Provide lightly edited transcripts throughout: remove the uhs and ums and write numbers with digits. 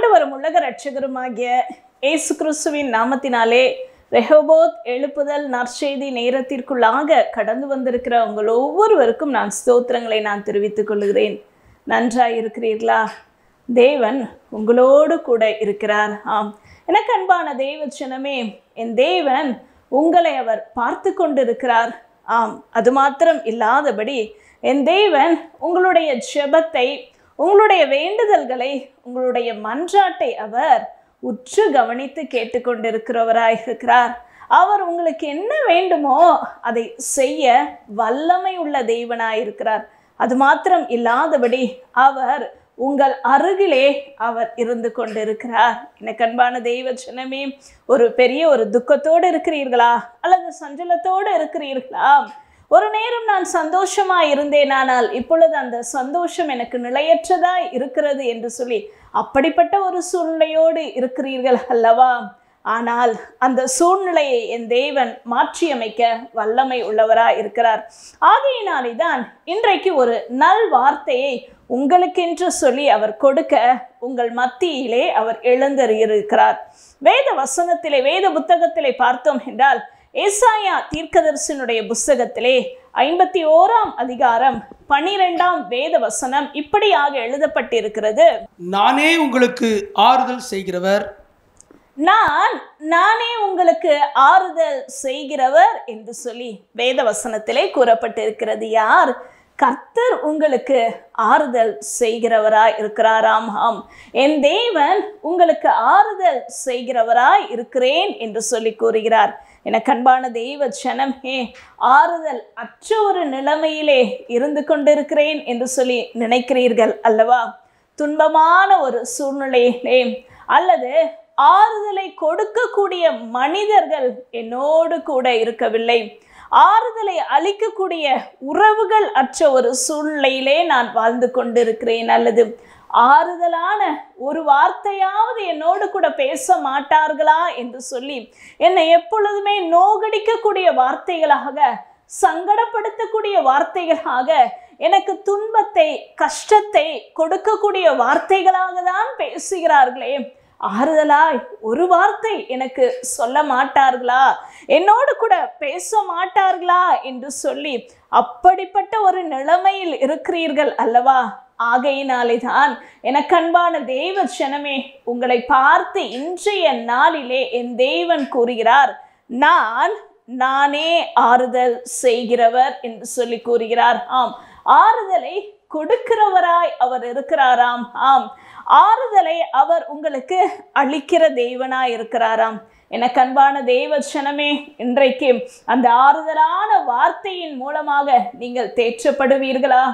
ஆண்டவரும் உலக இரட்சகருமாகிய இயேசு கிறிஸ்துவின் நாமத்தினாலே ரெஹோபோத் எழுப்புதல் நற்செய்தி நேரத்திற்குள்ளாக கடந்து வந்திருக்கிற உங்கள் ஒவ்வொருவருக்கும் நான் ஸ்தோத்திரங்களை நான் தெரிவித்துக் கொள்கிறேன். நன்றாய் இருக்கிறீர்களா? தேவன் உங்களோடு கூட இருக்கிறார். ஆம், எனக்கு அன்பான தேவ ஜனமே, என் தேவன் உங்களை அவர் பார்த்து கொண்டிருக்கிறார். ஆம், அது மாத்திரம் இல்லாதபடி என் தேவன் உங்களுடைய ஜெபத்தை, உங்களுடைய வேண்டுதல்களை, உங்களுடைய மன்றாட்டை அவர் உற்று கவனித்து கேட்டுக்கொண்டிருக்கிறவராய் இருக்கிறார். அவர் உங்களுக்கு என்ன வேண்டுமோ அதை செய்ய வல்லமை உள்ள தேவனாய் இருக்கிறார். அது மாத்திரம் இல்லாதபடி அவர் உங்கள் அருகிலே அவர் இருந்து கொண்டிருக்கிறார். எனக்கு அன்பான தெய்வ ஜனமே, ஒரு பெரிய துக்கத்தோடு இருக்கிறீர்களா அல்லது சஞ்சலத்தோடு இருக்கிறீர்களா? ஒரு நேரம் நான் சந்தோஷமாய் இருந்தேன், ஆனால் இப்பொழுது அந்த சந்தோஷம் எனக்கு நிலையற்றதாய் இருக்கிறது என்று சொல்லி அப்படிப்பட்ட ஒரு சூழ்நிலையோடு இருக்கிறீர்கள் அல்லவா? ஆனால் அந்த சூழ்நிலையை என் தேவன் மாற்றியமைக்க வல்லமை உள்ளவராய் இருக்கிறார். ஆகையினாலே தான் இன்றைக்கு ஒரு நல் வார்த்தையை உங்களுக்கென்று சொல்லி அவர் கொடுக்க உங்கள் மத்தியிலே அவர் எழுந்தருளியிருக்கிறார். வேத வசனத்திலே, வேத புத்தகத்திலே பார்த்தோம் என்றால், ஏசாயா தீர்க்கதரிசியினுடைய புஸ்தகத்திலே 51ஆம் அதிகாரம் 12ஆம் வேத வசனம் இப்படியாக எழுதப்பட்டிருக்கிறது. நானே உங்களுக்கு ஆறுதல் செய்கிறவர், நானே உங்களுக்கு ஆறுதல் செய்கிறவர் என்று சொல்லி வேத வசனத்திலே கூறப்பட்டிருக்கிறது. யார்? கர்த்தர் உங்களுக்கு ஆறுதல் செய்கிறவராய் இருக்கிறாராம். ஆம், என் தேவன் உங்களுக்கு ஆறுதல் செய்கிறவராய் இருக்கிறேன் என்று சொல்லி கூறுகிறார். எனக்கு அன்பான தெய்வ ஜனமே, ஆறுதல் அற்ற ஒரு நிலைமையிலே இருந்து கொண்டிருக்கிறேன் என்று சொல்லி நினைக்கிறீர்கள் அல்லவா? துன்பமான ஒரு சூழ்நிலையிலே அல்லது ஆறுதலை கொடுக்கக்கூடிய மனிதர்கள் என்னோடு கூட இருக்கவில்லை, ஆறுதலை அளிக்கக்கூடிய உறவுகள் அற்ற ஒரு சூழ்நிலையிலே நான் வாழ்ந்து கொண்டிருக்கிறேன், அல்லது ஆறுதலான ஒரு வார்த்தையாவது என்னோடு கூட பேச மாட்டார்களா என்று சொல்லி என்னை எப்பொழுதுமே நோகடிக்கக்கூடிய வார்த்தைகளாக, சங்கடப்படுத்தக்கூடிய வார்த்தைகளாக, எனக்கு துன்பத்தை, கஷ்டத்தை கொடுக்கக்கூடிய வார்த்தைகளாக தான் பேசுகிறார்களே, ஆறுதலாய் ஒரு வார்த்தை எனக்கு சொல்ல மாட்டார்களா, என்னோடு கூட பேச மாட்டார்களா என்று சொல்லி அப்படிப்பட்ட ஒரு நிலைமையில் இருக்கிறீர்கள் அல்லவா? ஆகையினாலே தான் எனக்கு அன்பான தேவ ஜனமே, உங்களை பார்த்து இன்றைய நாளிலே என் தேவன் கூறுகிறார், நானே ஆறுதல் செய்கிறவர் என்று சொல்லி கூறுகிறார். ஆம், ஆறுதலை கொடுக்கிறவராய் அவர் இருக்கிறாராம். ஆம், ஆறுதலை அவர் உங்களுக்கு அளிக்கிற தேவனாய் இருக்கிறாராம். எனக்கு அன்பான தேவ ஜனமே, இன்றைக்கு அந்த ஆறுதலான வார்த்தையின் மூலமாக நீங்கள் தேற்றப்படுவீர்களா?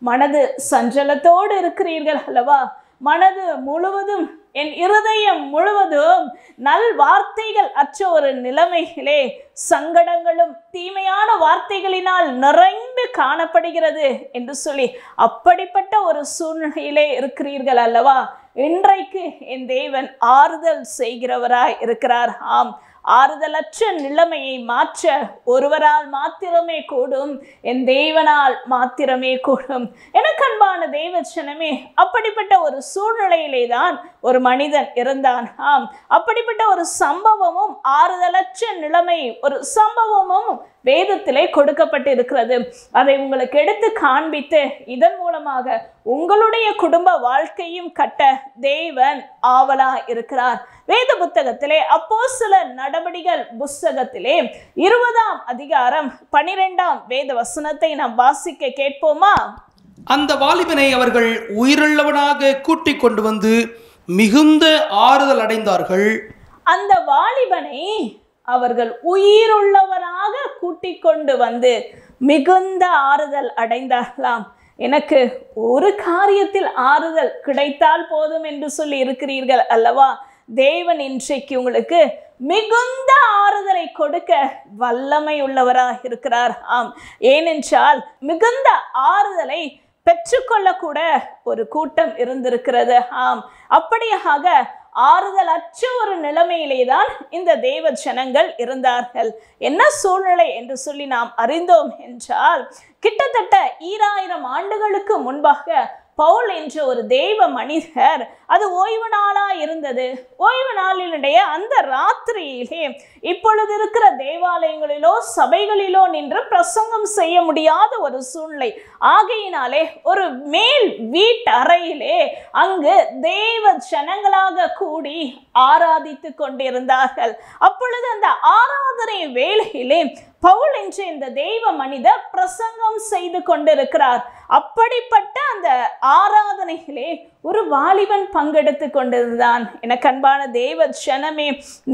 மனது சஞ்சலத்தோடு இருக்கிறீர்கள் அல்லவா? மனது முழுவதும், என் இருதயம் முழுவதும் நல் வார்த்தைகள் அற்ற ஒரு நிலைமையிலே சங்கடங்களும் தீமையான வார்த்தைகளினால் நிறைந்து காணப்படுகிறது என்று சொல்லி அப்படிப்பட்ட ஒரு சூழ்நிலையிலே இருக்கிறீர்கள் அல்லவா? இன்றைக்கு என் தேவன் ஆறுதல் செய்கிறவராய் இருக்கிறார். ஆம், ஆறுதலற்ற நிலைமையை மாற்ற ஒருவரால் மாத்திரமே கூடும், என் தேவனால் மாத்திரமே கூடும். எனக்கு அன்பான தேவ ஜனமே, அப்படிப்பட்ட ஒரு சூழ்நிலையிலே தான் ஒரு மனிதன் இருந்தான். ஆம், அப்படிப்பட்ட ஒரு சம்பவமும், ஆறுதலற்ற நிலைமை ஒரு சம்பவமும் வேதத்திலே கொடுக்கப்பட்டிருக்கிறது. அதை உங்களுக்கு எடுத்து காண்பித்து இதன் மூலமாக உங்களுடைய குடும்ப வாழ்க்கையும் கட்ட தேவன் ஆவலா இருக்கிறார். வேத புத்தகத்திலே அப்போஸ்தலர் நடபடிகள் புஸ்தகத்திலே 20ஆம் அதிகாரம் 12ஆம் வேத வசனத்தை நாம் வாசிக்க கேட்போமா? அந்த வாலிபனை அவர்கள் உயிருள்ளவனாக கூட்டிக் கொண்டு வந்து மிகுந்த ஆறுதல் அடைந்தார்கள். அந்த வாலிபனை அவர்கள் உயிருள்ளவராக கூட்டிக் கொண்டு வந்து மிகுந்த ஆறுதல் அடைந்தார்களாம். எனக்கு ஒரு காரியத்தில் ஆறுதல் கிடைத்தால் போதும் என்று சொல்லி இருக்கிறீர்கள் அல்லவா? தேவன் இன்றைக்கு உங்களுக்கு மிகுந்த ஆறுதலை கொடுக்க வல்லமை உள்ளவராக இருக்கிறார். ஆம், ஏனென்றால் மிகுந்த ஆறுதலை பெற்றுக்கொள்ளக்கூட ஒரு கூட்டம் இருந்திருக்கிறது. ஆம், அப்படியாக ஆறுதல் அற்ற ஒரு நிலைமையிலே தான் இந்த தேவ ஜனங்கள் இருந்தார்கள். என்ன சூழ்நிலை என்று சொல்லி நாம் அறிந்தோம் என்றால், கிட்டத்தட்ட 2000 ஆண்டுகளுக்கு முன்பாக பவுல் என்ற ஒரு தெய்வ மனிதர், அது ஓய்வு நாளா இருந்தது. ஓய்வு நாளினுடைய அந்த ராத்திரியிலே இப்பொழுது இருக்கிற தேவாலயங்களிலோ சபைகளிலோ நின்று பிரசங்கம் செய்ய முடியாத ஒரு சூழ்நிலை ஆகையினாலே ஒரு மேல் வீட்டறையிலே அங்கு தேவ ஜனங்களாக கூடி ஆராதித்து கொண்டிருந்தார்கள். அப்பொழுது அந்த ஆராதனை வேளையிலே பவுல் என்ற இந்த தெய்வ மனிதர் பிரசங்கம் செய்து கொண்டிருக்கிறார். அப்படிப்பட்ட அந்த ஆராதனைகளே ஒரு வாலிபன் பங்கெடுத்து கொண்டிருந்தான். எனக்கு அன்பான தேவ ஜனமே,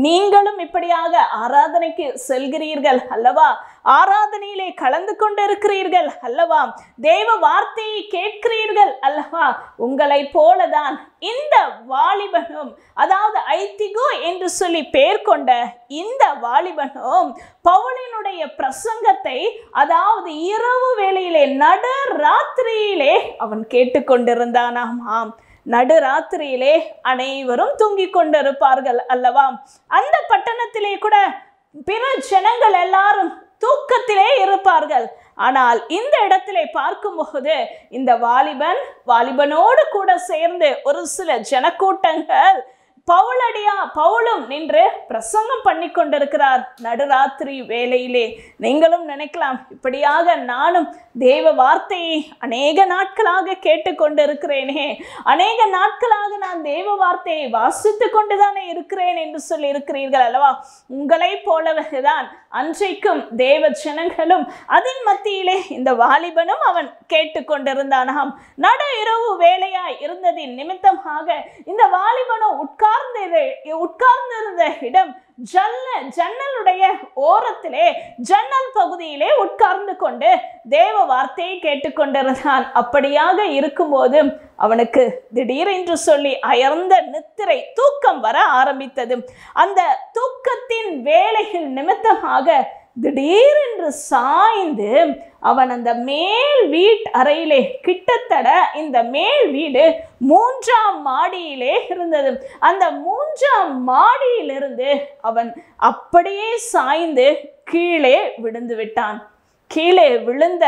நீங்களும் இப்படியாக ஆராதனைக்கு செல்கிறீர்கள் அல்லவா? ஆராதனையிலே கலந்து கொண்டிருக்கிறீர்கள் அல்லவா? தேவ வார்த்தையை கேட்கிறீர்கள் அல்லவா? உங்களை போலதான் இந்த வாலிபனும், அதாவது ஐத்திகோ என்று சொல்லி பெயர் கொண்ட இந்த வாலிபனும் பவுலினுடைய பிரசங்கத்தை, அதாவது இரவு வேளையிலே நடு ராத்திரியிலே அவன் கேட்டுக்கொண்டிருந்தானாம். நடுராத்திரியிலே அனைவரும் தூங்கிக் கொண்டிருப்பார்கள் அல்லவா? அந்த பட்டணத்திலே கூட பிற ஜனங்கள் எல்லாரும் தூக்கத்திலே இருப்பார்கள். ஆனால் இந்த இடத்திலே பார்க்கும்போது இந்த வாலிபனோடு கூட சேர்ந்து ஒரு சில ஜனக்கூட்டங்கள் பவுலும் நின்று பிரசங்கம் பண்ணி கொண்டிருக்கிறார் நடுராத்திரி வேளையிலே. நீங்களும் நினைக்கலாம், இப்படியாக நானும் தேவ வார்த்தையை அநேக நாட்களாக கேட்டுக்கொண்டிருக்கிறேனே, அநேக நாட்களாக நான் தேவ வார்த்தையை வாசித்து கொண்டுதானே இருக்கிறேன் என்று சொல்லி இருக்கிறீர்கள் அல்லவா? உங்களை போலவேதான் அன்றைக்கும் தேவ ஜனங்களும் அதன் மத்தியிலே இந்த வாலிபனும் அவன் கேட்டுக்கொண்டிருந்தானாம். நடு இரவு வேலையாய் இருந்ததின் நிமித்தமாக இந்த வாலிபனோ உட்கார்ந்திருந்த இடம் ஜன்னலுடைய ஓரத்திலே, ஜன்னல் பகுதியிலே உட்கார்ந்து கொண்டு தேவ வார்த்தையை கேட்டுக்கொண்டிருந்தான். அப்படியாக இருக்கும்போது அவனுக்கு திடீரென்று சொல்லி அயர்ந்த நித்திரை தூக்கம் வர ஆரம்பித்தது. அந்த தூக்கத்தின் வேலைகள் நிமித்தமாக திடீரென்று சாய்ந்து அவன் அந்த மேல் வீட்டறையிலே, கிட்டத்தட்ட இந்த மேல் வீடு 3ஆம் மாடியிலே இருந்தது. அந்த 3ஆம் மாடியிலிருந்து அவன் அப்படியே சாய்ந்து கீழே விழுந்து விட்டான். கீழே விழுந்த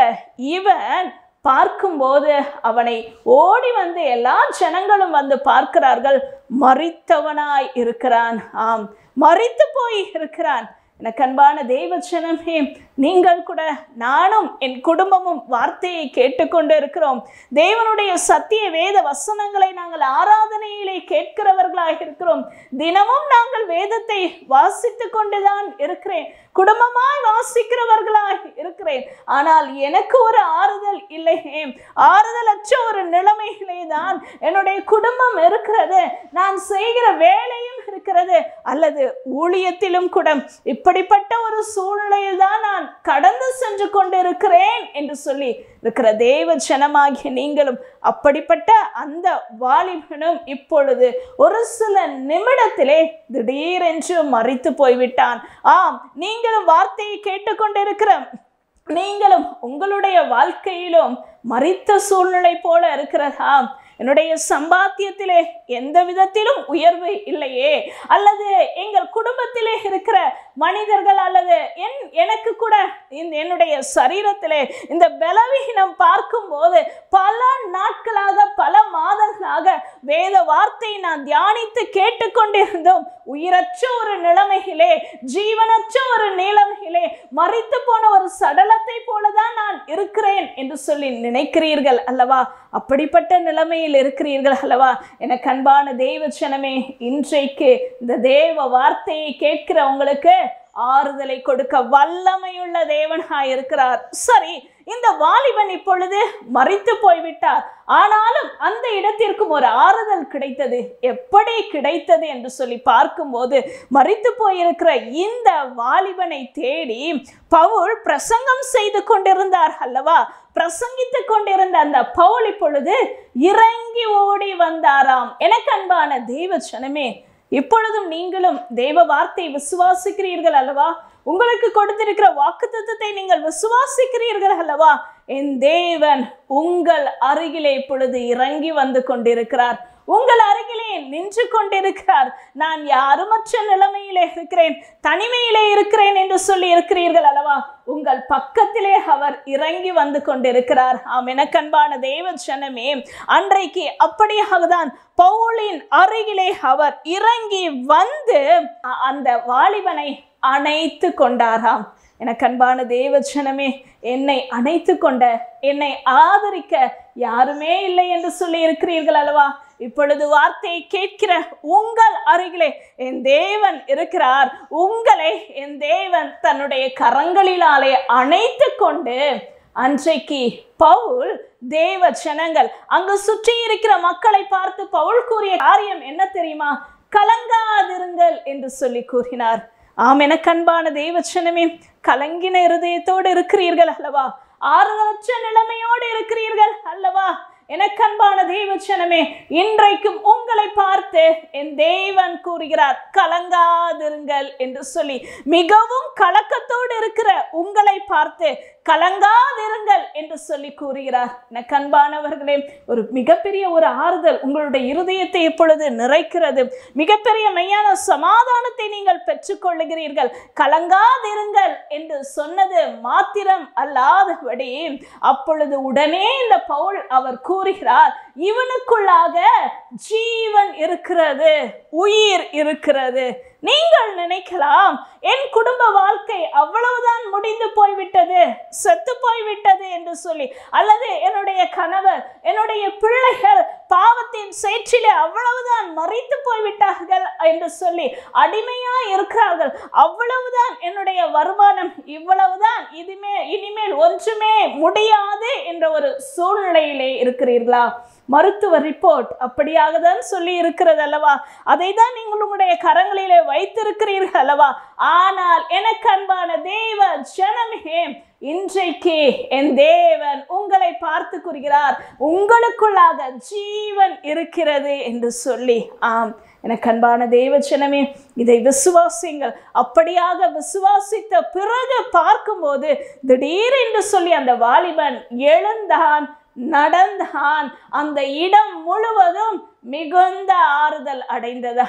இவன் பார்க்கும்போது அவனை ஓடி வந்து எல்லா ஜனங்களும் வந்து பார்க்கிறார்கள். மரித்தவனாய் இருக்கிறான். ஆம், மரித்து போய் இருக்கிறான். எனக்கு அன்பான தேவ ஜனமே, நீங்கள் கூட நானும் என் குடும்பமும் வார்த்தையை கேட்டுக்கொண்டு இருக்கிறோம். தேவனுடைய சத்திய வேத வசனங்களை நாங்கள் ஆராதனையிலே கேட்கிறவர்களாக இருக்கிறோம். தினமும் நாங்கள் வேதத்தை வாசித்து கொண்டுதான் இருக்கிறேன், குடும்பமாய் வாசிக்கிறவர்களாக இருக்கிறேன். ஆனால் எனக்கு ஒரு ஆறுதல் இல்லையே, ஆறுதலற்ற ஒரு நிலைமையிலே தான் என்னுடைய குடும்பம் இருக்கிறது, நான் செய்கிற வேலையும் இருக்கிறது, அல்லது ஊழியத்திலும் கூட இப்படிப்பட்ட ஒரு சூழ்நிலையில் தான் நான் கடந்து சென்று கொண்டிருக்கிறேன் என்று சொல்லி இருக்கிற தேவ ஜனமாகிய நீங்களும், அப்படிப்பட்ட அந்த வாலிபனும் இப்பொழுது ஒரு சில நிமிடத்திலே திடீரென்று மரித்து போய்விட்டான். ஆம், நீங்களும் வார்த்தையை கேட்டுக்கொண்டிருக்கிற நீங்களும் உங்களுடைய வாழ்க்கையிலும் மரித்த சூழ்நிலை போல இருக்கிறதா? என்னுடைய சம்பாத்தியத்திலே எந்த விதத்திலும் உயர்வு இல்லையே, அல்லது எங்கள் குடும்பத்திலே இருக்கிற மனிதர்கள், அல்லது எனக்கு கூட என்னுடைய சரீரத்திலே இந்த பலவீனம் பார்க்கும்போது பல நாட்களாக, பல மாதங்களாக வேத வார்த்தையை நான் தியானித்து கேட்டுக்கொண்டிருந்தோம். உயிரற்ற ஒரு நிலைமையிலே, ஜீவனற்ற ஒரு நிலைமையிலே, மரித்து போன ஒரு சடலத்தை போலதான் நான் இருக்கிறேன் என்று சொல்லி நினைக்கிறீர்கள் அல்லவா? அப்படிப்பட்ட நிலைமையில் இருக்கிறீர்கள் அல்லவா? எனக்கு அன்பான தேவ ஜனமே, இன்றைக்கு இந்த தேவ வார்த்தையை கேட்கிற உங்களுக்கு ஆறுதலை கொடுக்க வல்லமையுள்ள தேவனாய் இருக்கிறார். சரி, இந்த வாலிபன் இப்பொழுது மரித்து போய்விட்டார். ஆனாலும் அந்த இடத்திற்கும் ஒரு ஆறுதல் கிடைத்தது. எப்படி கிடைத்தது என்று சொல்லி பார்க்கும்போது, மரித்து போயிருக்கிற இந்த வாலிபனை தேடி பவுல் பிரசங்கம் செய்து கொண்டிருந்தார் அல்லவா? பிரசங்கித்து கொண்டிருந்த அந்த பவுல் இப்பொழுது இறங்கி ஓடி வந்தாராம். எனக்கு அன்பான தேவ ஜனமே, இப்பொழுதும் நீங்களும் தேவ வார்த்தை விசுவாசிக்கிறீர்கள் அல்லவா? உங்களுக்கு கொடுத்திருக்கிற வாக்குத்தத்தத்தை நீங்கள் விசுவாசிக்கிறீர்கள் அல்லவா? என் தேவன் உங்கள் அருகிலே இப்பொழுது இறங்கி வந்து கொண்டிருக்கிறார். உங்கள் அருகிலே நின்று கொண்டிருக்கிறார். நான் யாருமற்ற நிலைமையிலே இருக்கிறேன், தனிமையிலே இருக்கிறேன் என்று சொல்லி இருக்கிறீர்கள் அல்லவா? உங்கள் பக்கத்திலே அவர் இறங்கி வந்து கொண்டிருக்கிறார். எனக்கு அன்பான தேவ ஜனமே, அன்றைக்கு அப்படியாகதான் பவுலின் அருகிலே அவர் இறங்கி வந்து அந்த வாலிபனை அணைத்து கொண்டாராம். எனக்கு அன்பான தேவ ஜனமே, என்னை அணைத்து கொண்ட, என்னை ஆதரிக்க யாருமே இல்லை என்று சொல்லி இருக்கிறீர்கள் அல்லவா? இப்பொழுது வார்த்தையை கேட்கிற உங்கள் அருகிலே என் தேவன் இருக்கிறார். உங்களை என் தேவன் தன்னுடைய கரங்களிலாலே அணைத்து கொண்டு, அன்றைக்கு பவுல் தேவ ஜனங்கள் அங்கு சுற்றி இருக்கிற மக்களை பார்த்து பவுல் கூறிய காரியம் என்ன தெரியுமா? கலங்காதிருங்கள் என்று சொல்லி கூறினார். எனக்கு அன்பான தேவ ஜனமே, கலங்கின இருதயத்தோடு இருக்கிறீர்கள் அல்லவா? ஆறுதலற்ற நிலைமையோடு இருக்கிறீர்கள் அல்லவா? எனக்கு அன்பான தேவ ஜனமே, இன்றைக்கும் உங்களை பார்த்து என் தேவன் கூறுகிறார், கலங்காதிருங்கள் என்று சொல்லி. மிகவும் கலக்கத்தோடு இருக்கிற உங்களை பார்த்து கலங்காதிருங்கள் என்று சொல்லி கூறுகிறார். எனக்கு அன்பானவர்களே, ஒரு மிகப்பெரிய ஒரு ஆறுதல் உங்களுடைய இருதயத்தை இப்பொழுது நிறைக்கிறது. மிகப்பெரிய மெய்யான சமாதானத்தை நீங்கள் பெற்றுக்கொள்ளுகிறீர்கள். கலங்காதிருங்கள் என்று சொன்னது மாத்திரம் அல்லாதபடி அப்பொழுது உடனே இந்த பவுல் அவர் கூறுகிறார், இவனுக்குள்ளாக ஜீவன் இருக்கிறது, உயிர் இருக்கிறது. நீங்கள் நினைக்கலாம், என் குடும்ப வாழ்க்கை அவ்வளவுதான் முடிந்து போய்விட்டது, செத்து போய்விட்டது என்று சொல்லி, அல்லது என்னுடைய கணவர், என்னுடைய பிள்ளைகள் பாவத்தின் சேற்றிலே அவ்வளவுதான் மறித்து போய்விட்டார்கள் என்று சொல்லி அடிமையா இருக்கிறார்கள், அவ்வளவுதான் என்னுடைய வருமானம், இவ்வளவுதான், இனிமேல் ஒன்றுமே முடியாது என்ற ஒரு சூழ்நிலையிலே இருக்கிறீர்களா? மருத்துவ ரிப்போர்ட் அப்படியாக தான் சொல்லி இருக்கிறது அல்லவா? அதை தான் நீங்கள் உங்களுடைய கரங்களிலே வைத்திருக்கிறீர்கள் அல்லவா? ஆனால் எனக்கு அன்பான தேவ ஜனமே, இன்றைக்கு என் தேவன் உங்களை பார்த்து கூறுகிறார், உங்களுக்குள்ளாக ஜீவன் இருக்கிறது என்று சொல்லி. எனக்கு அன்பான தேவ ஜனமே, இதை விசுவாசிங்கள். அப்படியாக விசுவாசித்த பிறகு பார்க்கும்போது திடீரென்று சொல்லி அந்த வாலிபன் எழுந்தான், நடந்தான். அந்த இடம் முழுவதும் மிகுந்த ஆறுதல் அடைந்தது.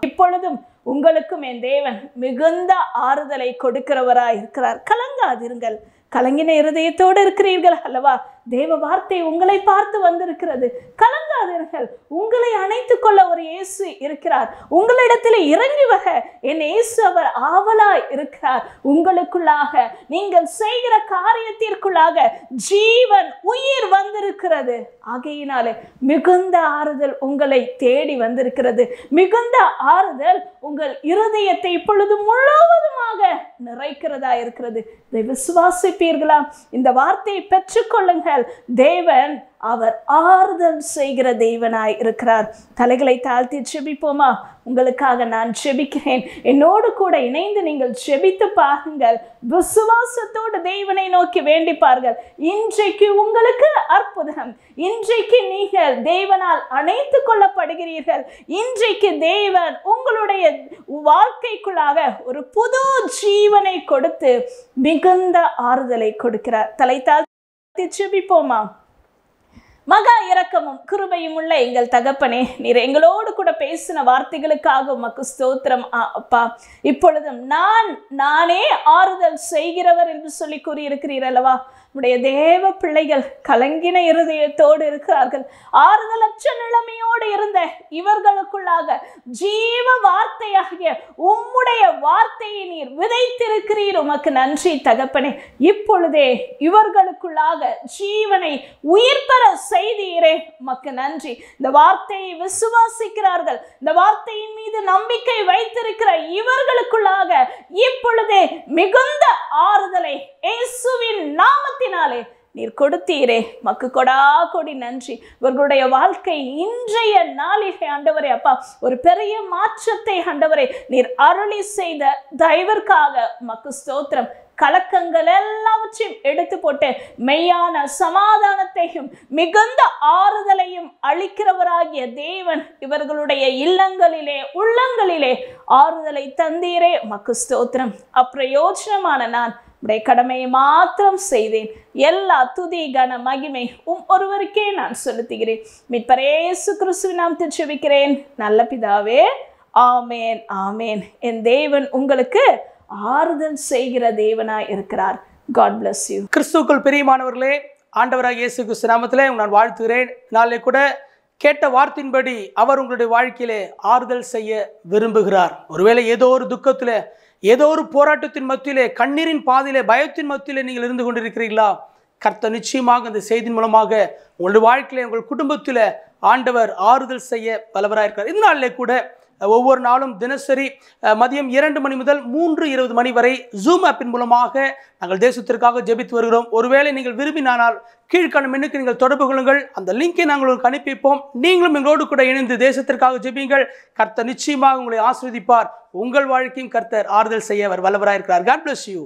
இப்பொழுதும் உங்களுக்கும் என் தேவன் மிகுந்த ஆறுதலை கொடுக்கிறவராய் இருக்கிறார். கலங்காதிருங்கள். கலங்கின இருதயத்தோடு இருக்கிறீர்கள் அல்லவா? தேவ வார்த்தை உங்களை பார்த்து வந்திருக்கிறது. கலங்காதீர்கள். உங்களை அணைத்துக் கொள்ள ஒரு இயேசு இருக்கிறார். உங்களிடத்தில் இறங்கி வர என் இயேசு அவர் ஆவலாய் இருக்கிறார். உங்களுக்குள்ளாக நீங்கள் செய்கிற காரியத்திற்குள்ளாக ஜீவன், உயிர் வந்திருக்கிறது. ஆகையினாலே மிகுந்த ஆறுதல் உங்களை தேடி வந்திருக்கிறது. மிகுந்த ஆறுதல் உங்கள் இருதயத்தை இப்பொழுது முழுவதுமாக நிறைக்கிறதா இருக்கிறது. இதை விசுவாசிப்பீர்களா? இந்த வார்த்தையை பெற்றுக்கொள்ளுங்கள். தேவன் அவர் ஆறுதல் செய்கிற தேவனாய் இருக்கிறார். தலைகளை தாழ்த்தி ஜெபிப்போமா? உங்களுக்காக நான் ஜெபிக்கிறேன். என்னோடு கூட இணைந்து நீங்கள் ஜெபித்து பாருங்கள். விசுவாசத்தோடு தேவனை நோக்கி வேண்டிப்பார்கள். இன்றைக்கு உங்களுக்கு அற்புதம். இன்றைக்கு நீங்கள் தேவனால் அணைத்து கொள்ளப்படுகிறீர்கள். இன்றைக்கு தேவன் உங்களுடைய வாழ்க்கைக்குள்ளாக ஒரு புது ஜீவனை கொடுத்து மிகுந்த ஆறுதலை கொடுக்கிறார். தலை தாழ்த்தி ஜெபிப்போமா? மகா இரக்கமும் கிருபையும் உள்ள எங்கள் தகப்பனே, நீர் எங்களோடு கூட பேசின வார்த்தைகளுக்காக உமக்கு ஸ்தோத்திரம் அப்பா. இப்பொழுதும் நானே ஆறுதல் செய்கிறவர் என்று சொல்லி கூறியிருக்கிறீர் அல்லவா? உடைய தேவ பிள்ளைகள் கலங்கின இருதயத்தோடு இருக்கிறார்கள். ஆறுதலற்ற நிலைமையோடு இருந்த இவர்களுக்குள்ளாக ஜீவ வார்த்தையாகிய உம்முடைய வார்த்தையை நீர் விதைத்திருக்கிறீர். உமக்கு நன்றி தகப்பனே. இப்பொழுதே இவர்களுக்குள்ளாக ஜீவனை உயிர் பெற செய்தீரே, உமக்கு நன்றி. இந்த வார்த்தையை விசுவாசிக்கிறார்கள், இந்த வார்த்தையின் மீது நம்பிக்கை வைத்திருக்கிற இவர்களுக்குள்ளாக இப்பொழுதே மிகுந்த ஆறுதலை இயேசுவின் நாமத்தினாலே நீர் கொடுத்தீரே, மக்கு கொடா கொடி நன்றி. இவர்களுடைய வாழ்க்கை இன்றைய நாளிலே ஆண்டவரே அப்பா ஒரு பெரிய மாற்றத்தை ஆண்டவரே நீர் அருளி செய்த தயவிற்காக மக்கு ஸ்தோத்திரம். கலக்கங்கள் எல்லாவற்றையும் எடுத்து போட்டு மெய்யான சமாதானத்தையும் மிகுந்த ஆறுதலையும் அளிக்கிறவராகிய தேவன் இவர்களுடைய இல்லங்களிலே, உள்ளங்களிலே ஆறுதலை தந்தீரே, மக்கு ஸ்தோத்திரம். அப்பிரயோஜனமான நான் உடைய கடமையை மாத்திரம் செய்தேன். எல்லா துதி கன மகிமை ஒருவருக்கே நான் செலுத்துகிறேன். மீட்பர் இயேசு கிறிஸ்துவின் நாமத்தில் ஜெபிக்கிறேன் நல்ல பிதாவே, ஆமேன் ஆமேன். என் தேவன் உங்களுக்கு ஆறுதல் செய்கிற தேவனாய் இருக்கிறார். God bless you. கிறிஸ்துவுக்குள் பிரியமானவர்களே, ஆண்டவராக இயேசு கிறிஸ்து நாமத்திலே நான் வாழ்த்துகிறேன். நாளை கூட கேட்ட வார்த்தையின்படி அவர் உங்களுடைய வாழ்க்கையிலே ஆறுதல் செய்ய விரும்புகிறார். ஒருவேளை ஏதோ ஒரு துக்கத்தில், ஏதோ ஒரு போராட்டத்தின் மத்தியிலே, கண்ணீரின் பாதையிலே, பயத்தின் மத்தியிலே நீங்கள் இருந்து கொண்டிருக்கிறீர்களா? கர்த்தர் நிச்சயமாக இந்த செய்தியின் மூலமாக உங்களுடைய வாழ்க்கையிலே, உங்கள் குடும்பத்தில் ஆண்டவர் ஆறுதல் செய்ய வல்லவராக இருக்கிறார். இந்த நாளிலே கூட ஒவ்வொரு நாளும் தினசரி மதியம் 2 மணி முதல் 3:20 மணி வரை ஜூம் ஆப்பின் மூலமாக நாங்கள் தேசத்திற்காக ஜெபித்து வருகிறோம். ஒருவேளை நீங்கள் விரும்பினால் கீழ்காணும் எண்ணுக்கு நீங்கள் தொடர்பு கொள்ளுங்கள். அந்த லிங்கை நாங்கள் உங்களுக்கு அனுப்பிப்போம். நீங்களும் எங்களோடு கூட இணைந்து தேசத்திற்காக ஜெபியுங்கள். கர்த்தர் நிச்சயமாக உங்களை ஆசீர்வதிப்பார். உங்கள் வாழ்க்கையும் கர்த்தர் ஆறுதல் செய்ய வல்லவராக இருக்கிறார். God bless you.